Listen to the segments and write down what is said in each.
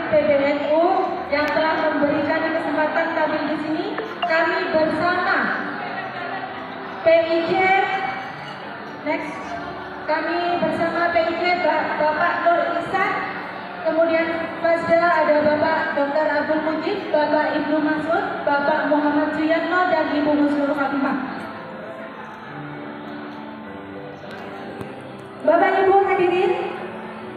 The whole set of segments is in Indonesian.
PBNU yang telah memberikan kesempatan kami di sini. Kami bersama PIJ, kami bersama PIJ Bapak Nur Ihsan, kemudian Pasda ada Bapak Dr. Abdul Mujib, Bapak Ibnu Masud, Bapak Muhammad Suyatno, dan Ibu Husnul Khotimah. Bapak Ibu hadirin,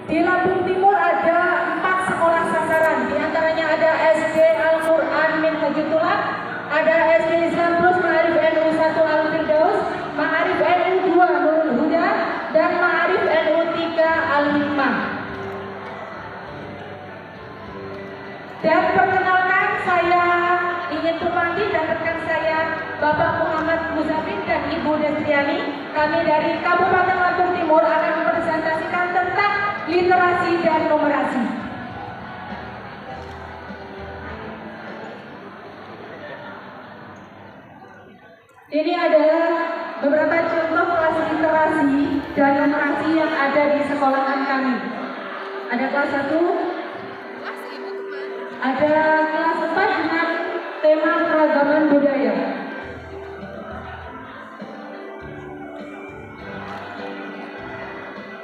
di Lampung Timur ada 4 sekolah sasaran, di antaranya ada SD Al-Quran Min Hajatullah, ada SD Islam Plus Ma'arif NU 1 Al-Firdaus, Ma'arif NU 2 Nurul Huda, dan Ma'arif NU 3 Al-Hikmah. Dan perkenalkan, saya ingin berbagi dan rekan saya Bapak Muhammad Muzafin dan Ibu Destriani. Kami dari Kabupaten Lampung Timur akan mempresentasikan tentang literasi dan numerasi. Ini adalah beberapa contoh kelas literasi dan numerasi yang ada di sekolahan kami. Ada kelas 1, ada kelas 4 dengan tema keragaman budaya.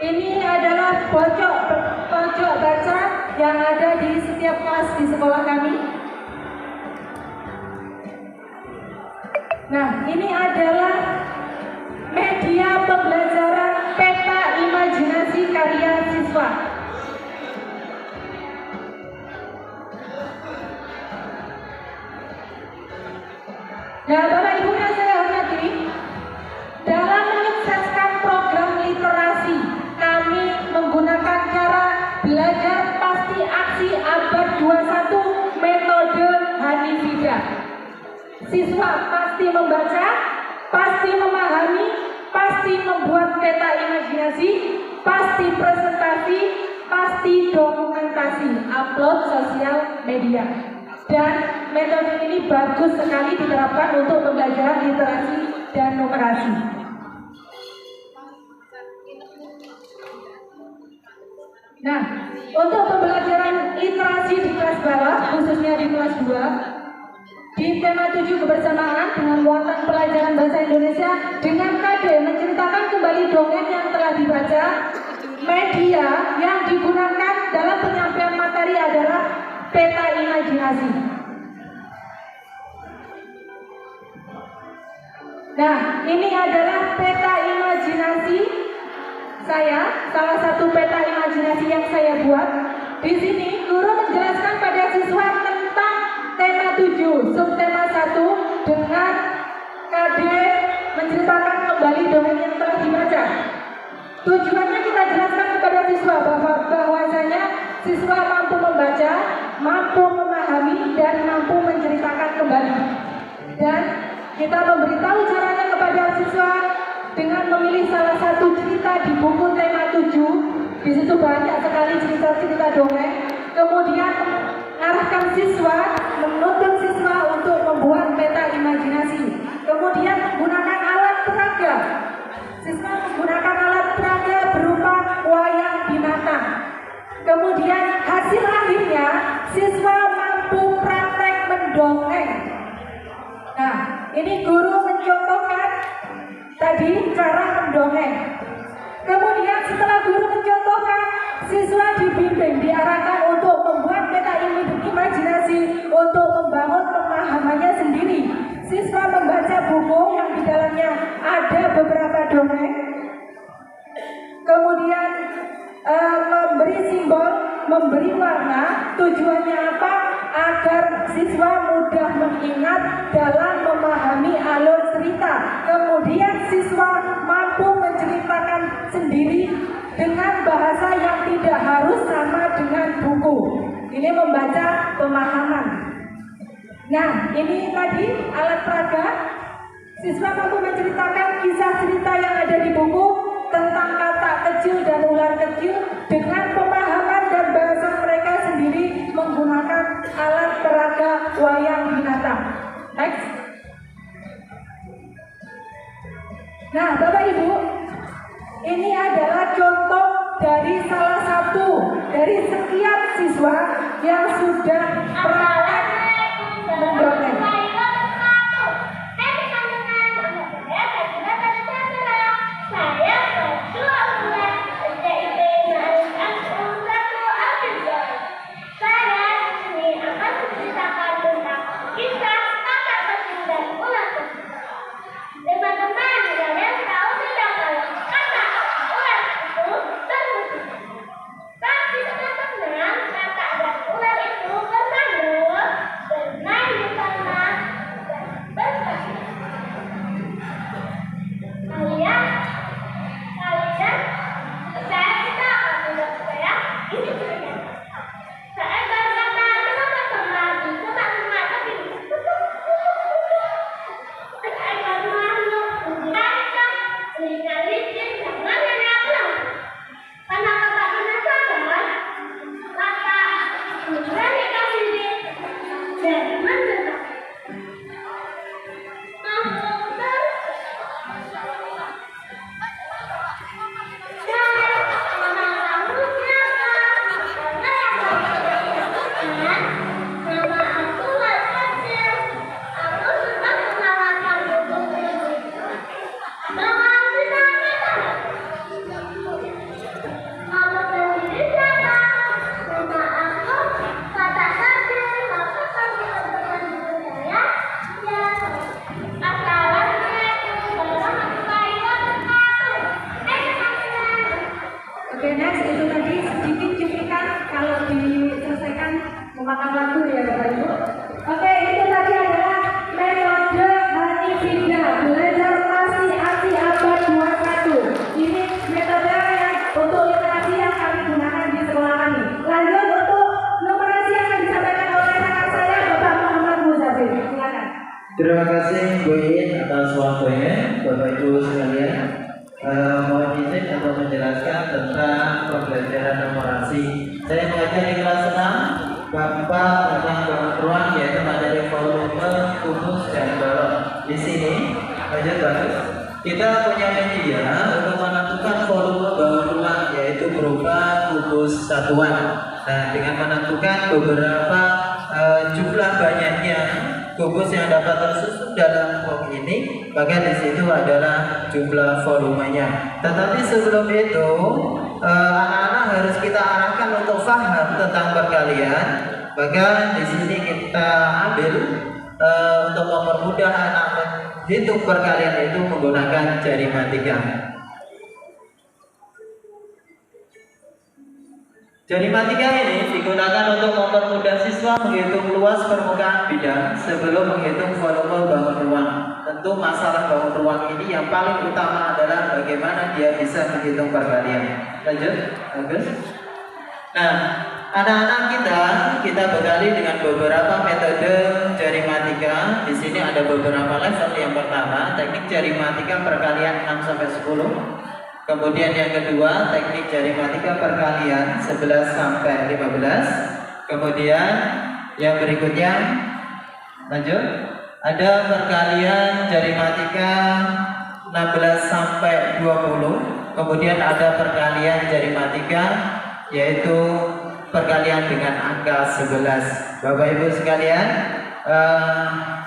Ini adalah pojok baca yang ada di setiap kelas di sekolah kami. Nah, ini adalah media pembelajaran peta imajinasi karya siswa. Nah, Bapak Ibu yang saya hormati, dalam menyukseskan program literasi, kami menggunakan cara belajar pasti aksi abad 21 metode Hanifida. Siswa pasti membaca, pasti memahami, pasti membuat peta imajinasi, pasti presentasi, pasti dokumentasi, upload sosial media. Dan metode ini bagus sekali diterapkan untuk pembelajaran literasi dan numerasi. Nah, untuk pembelajaran literasi di kelas bawah, khususnya di kelas 2, di tema 7 kebersamaan dengan muatan pelajaran bahasa Indonesia dengan KD menceritakan kembali dongeng yang telah dibaca. Media yang digunakan dalam penyampaian materi adalah peta imajinasi. Nah, ini adalah peta imajinasi saya, salah satu peta imajinasi yang saya buat. Di sini guru menjelaskan pada siswa tentang tema 7, subtema 1 dengan KD menceritakan kembali dongeng yang telah dibaca. Tujuannya kita jelaskan kepada siswa bahwasanya siswa mampu membaca, mampu memahami, dan mampu menceritakan kembali. Dan kita memberitahu caranya kepada siswa dengan memilih salah satu cerita di buku tema 7. Di situ banyak sekali cerita-cerita dongeng. Kemudian arahkan siswa, menuntut siswa untuk membuat peta imajinasi. Kemudian menggunakan alat peraga. Siswa menggunakan alat peraga berupa wayang binatang. Kemudian hasil akhirnya siswa mampu praktek mendongeng. Nah, ini guru mencontohkan tadi cara mendongeng. Kemudian setelah guru mencontohkan, siswa dibimbing, diarahkan untuk membuat peta imajinasi untuk membangun pemahamannya sendiri. Siswa membaca buku yang di dalamnya ada beberapa dongeng. Kemudian memberi simbol, memberi warna. Tujuannya apa? Agar siswa mudah mengingat dalam memahami alur cerita. Kemudian siswa mampu menceritakan sendiri dengan bahasa yang tidak harus sama dengan buku. Ini membaca pemahaman. Nah, ini tadi alat peraga. Siswa mampu menceritakan kisah cerita yang ada di buku tentang kata kecil dan ular kecil dengan pemahaman dan bahasa mereka sendiri menggunakan alat peraga wayang binatang. Next. Nah, Bapak Ibu, ini adalah contoh dari salah satu satu dari sekian siswa yang sudah praktek mendongeng. Oke, next itu tadi sedikit cuplikan kalau diselesaikan memakan waktu ya Bapak Ibu. Oke, itu tadi adalah metode Hanifida belajar masih ASI abad 21. Ini metode yang untuk literasi yang kami gunakan di sekolah kami. Lanjut untuk numerasi yang akan disampaikan oleh rekan saya Bapak Muhammad Muzafir. Silakan. Terima kasih Bu Iin atas waktunya, Bapak Ibu sekalian. Mohon izin untuk menjelaskan tentang pembelajaran numerasi. Saya mengajar di kelas 6 bab 4 tentang bangun ruang, yaitu materi volume, kubus, dan balon. Di sini, bagus. Kita punya media untuk menentukan volume bangun ruang, yaitu berupa kubus satuan. Nah, dengan menentukan beberapa jumlah banyaknya kubus yang dapat tersusun dalam blok ini, maka di situ adalah jumlah volumenya. Tetapi sebelum itu, anak-anak harus kita arahkan untuk paham tentang perkalian. Maka di sini kita ambil untuk mempermudah anak menghitung perkalian itu menggunakan jari matika. Jari matika ini digunakan untuk mempermudah siswa menghitung luas permukaan bidang sebelum menghitung volume bangun ruang. Tentu masalah bangun ruang ini yang paling utama adalah bagaimana dia bisa menghitung perkalian. Lanjut, bagus. Nah, anak-anak kita bekali dengan beberapa metode jari matika. Di sini ada beberapa level. Yang pertama, teknik jari matika perkalian 6 sampai 10. Kemudian yang kedua, teknik jari matika perkalian 11 sampai 15. Kemudian yang berikutnya, lanjut, ada perkalian jari matika 16 sampai 20. Kemudian ada perkalian jari matika yaitu perkalian dengan angka 11. Bapak Ibu sekalian,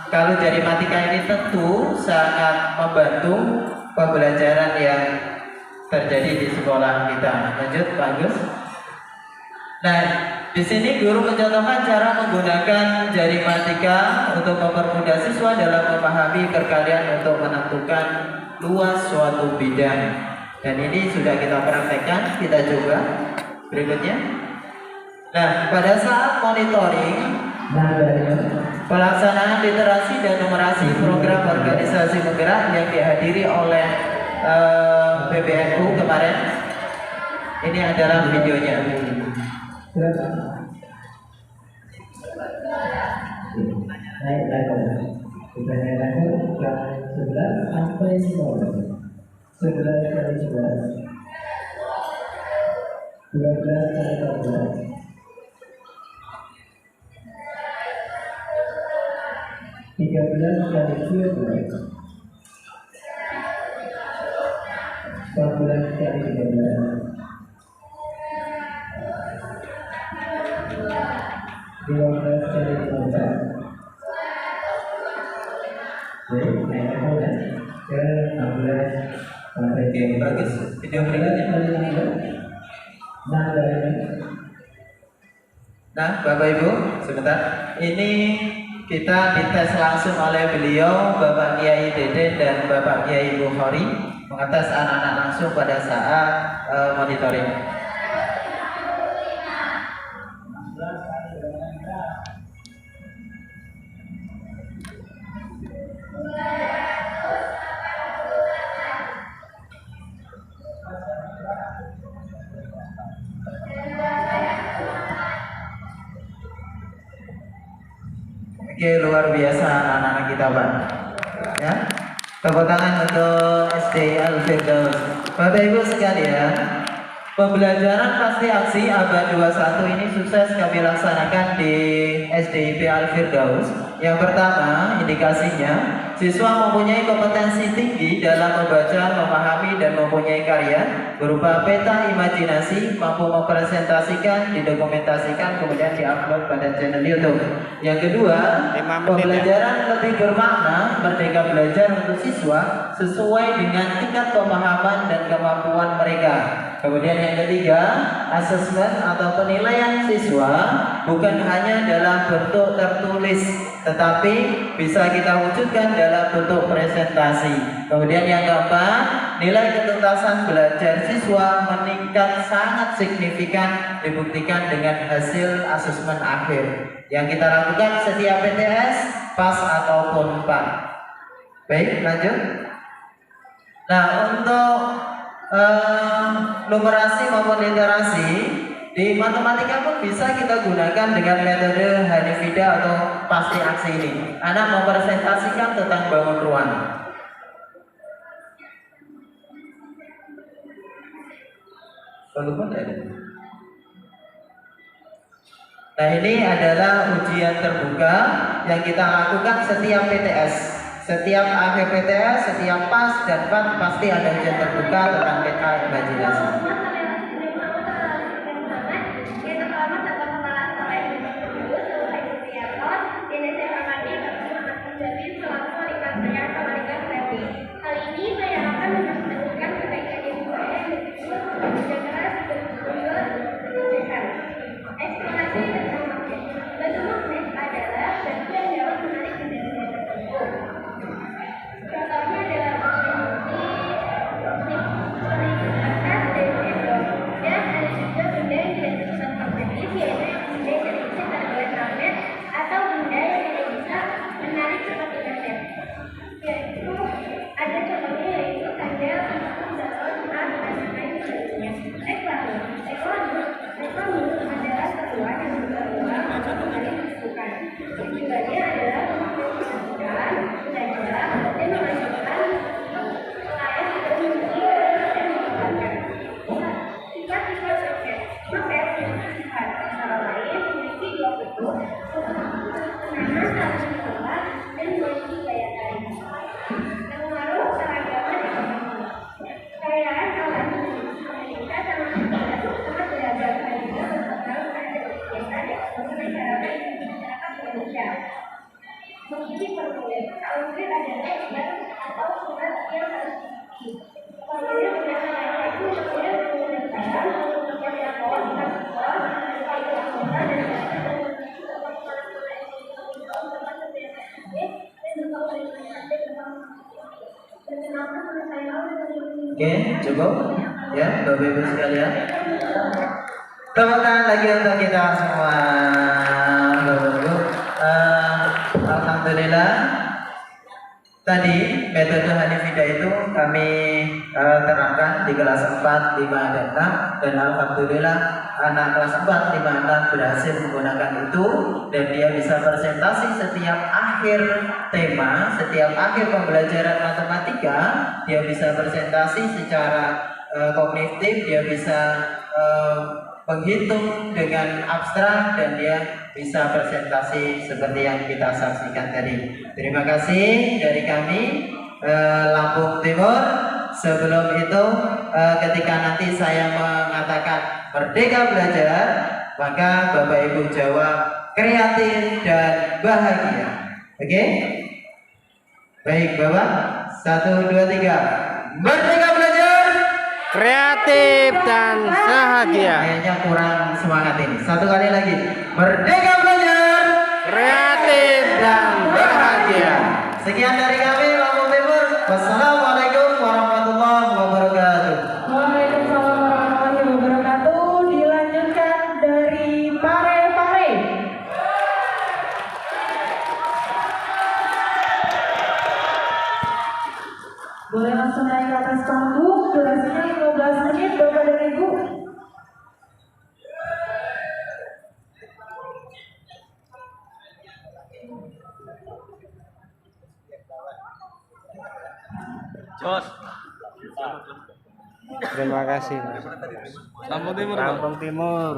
kalau jari matika ini tentu sangat membantu pembelajaran yang terjadi di sekolah kita. Lanjut, bagus. Nah, di sini guru mencontohkan cara menggunakan jari matika untuk mempermudah siswa dalam memahami perkalian untuk menentukan luas suatu bidang. Dan ini sudah kita praktekkan, kita coba. Berikutnya. Nah, pada saat monitoring pelaksanaan literasi dan numerasi program organisasi penggerak yang dihadiri oleh PBNU kemarin, ini adalah videonya. Naik level. Kita naik level ke 11 sampai 10. 11 kali 11. 12 kali 14. 13 kali 12. 14 kali 13. 15 15 kali 15. Jadi naik level kan ke 16 sampai Oke, bagus. Video berikutnya. Nah, dari Nah, Bapak Ibu, sebentar. Ini kita dites langsung oleh beliau, Bapak Kiai Deden dan Bapak Kiai Bukhari, mengetes anak-anak langsung pada saat monitoring. Oke, luar biasa anak-anak kita, Pak. Ya, tepuk tangan untuk SD Al-Firdaus. Bapak Ibu sekalian, pembelajaran pasti aksi abad 21 ini sukses kami laksanakan di SDIP Al-Firdaus. Yang pertama, indikasinya, siswa mempunyai kompetensi tinggi dalam membaca, memahami, dan mempunyai karya berupa peta imajinasi, mampu mempresentasikan, didokumentasikan, kemudian diupload pada channel YouTube. Yang kedua, pembelajaran lebih bermakna, merdeka belajar untuk siswa sesuai dengan tingkat pemahaman dan kemampuan mereka. Kemudian yang ketiga, asesmen atau penilaian siswa bukan hanya dalam bentuk tertulis, tetapi bisa kita wujudkan dalam bentuk presentasi. Kemudian yang keempat, nilai ketuntasan belajar siswa meningkat sangat signifikan dibuktikan dengan hasil asesmen akhir yang kita lakukan setiap PTS, PAS ataupun PAN. Baik, lanjut. Nah, untuk numerasi maupun literasi di matematika pun bisa kita gunakan dengan metode Hanifida atau pasti aksi ini. Anak mempresentasikan tentang bangun ruang. Nah, ini adalah ujian terbuka yang kita lakukan setiap PTS. Setiap akhir PTS, setiap PAS dan PAN pasti ada ujian terbuka tentang peta imajinasi. Kali ini saya akan menjelaskan kebaikan yang saya eksplorasi tentang magnet. Batu magnet adalah bagian dalam menarik benda tertentu. Contohnya adalah kertas dan sendok. Dan ada juga benda yang tidak bersifat magnetis, yaitu yang benda yang tidak bisa terbuat magnet atau benda yang tidak bisa menarik seperti kaset. Yaitu ada contohnya yaitu kaca, pintu, galon, dan lain sebagainya. Reklame adalah seruan yang berulang atau kembali disebutkan. Tujuannya adalah mempromosikan, belajar, dan memastikan pelayan tidak memiliki dan mengembangkan. Sifat-sifat magnet. Magnet memiliki sifat antara lain memiliki dua bentuk, menahan atau ditolak, dan memiliki daya tarik. Pengaruh keragaman ekonomi. Kekayaan alam Indonesia sangat beragam sehingga berpengaruh pada kebiasaan ekonomi masyarakat Indonesia. Memiliki formulir. Formulir adalah ujian atau surat yang harus diikuti. Formulir biasanya itu formulir pendaftaran, yang lapor, kantor, upaya anggota dan Oke, cukup ya, Bapak Ibu sekalian. Tepuk tangan lagi untuk kita semua, Bapak Ibu. Alhamdulillah. Tadi metode Hanifida itu kami terapkan di kelas 4, 5, dan 6, dan alhamdulillah anak kelas 4, 5, 6 berhasil menggunakan itu, dan dia bisa presentasi setiap akhir tema, setiap akhir pembelajaran matematika, dia bisa presentasi secara kognitif, dia bisa menghitung dengan abstrak, dan dia bisa presentasi seperti yang kita saksikan tadi. Terima kasih dari kami Lampung Timur. Sebelum itu ketika nanti saya mengatakan merdeka belajar, Maka Bapak Ibu jawab kreatif dan bahagia. Oke? Baik Bapak. 1, 2, 3. Merdeka belajar. Kreatif dan bahagia. Kayaknya kurang semangat ini. Satu kali lagi. Merdeka belajar. Kreatif dan bahagia. Sekian dari kami Lampung Timur. Wassalamualaikum warahmatullahi wabarakatuh. Waalaikumsalam warahmatullahi wabarakatuh. Dilanjutkan dari Pare-Pare. Boleh langsung naik ke atas panggung. Durasinya 15 menit Bapak dan Ibu. Terima kasih. Lampung Timur.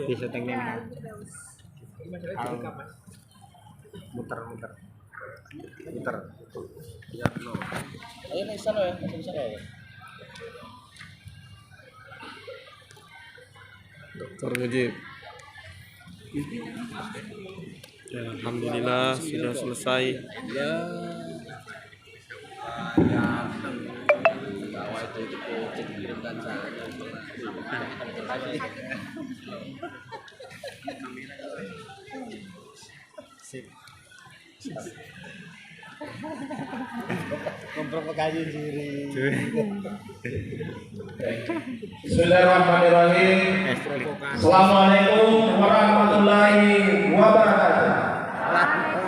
Di syuting ini. Muter. Ayo nih sana ya, masuk sana ya. Dokter Mujib. Ya, alhamdulillah sudah selesai. Ya. Memprovokasi diri. Bismillahirrahmanirrahim. Assalamualaikum warahmatullahi wabarakatuh.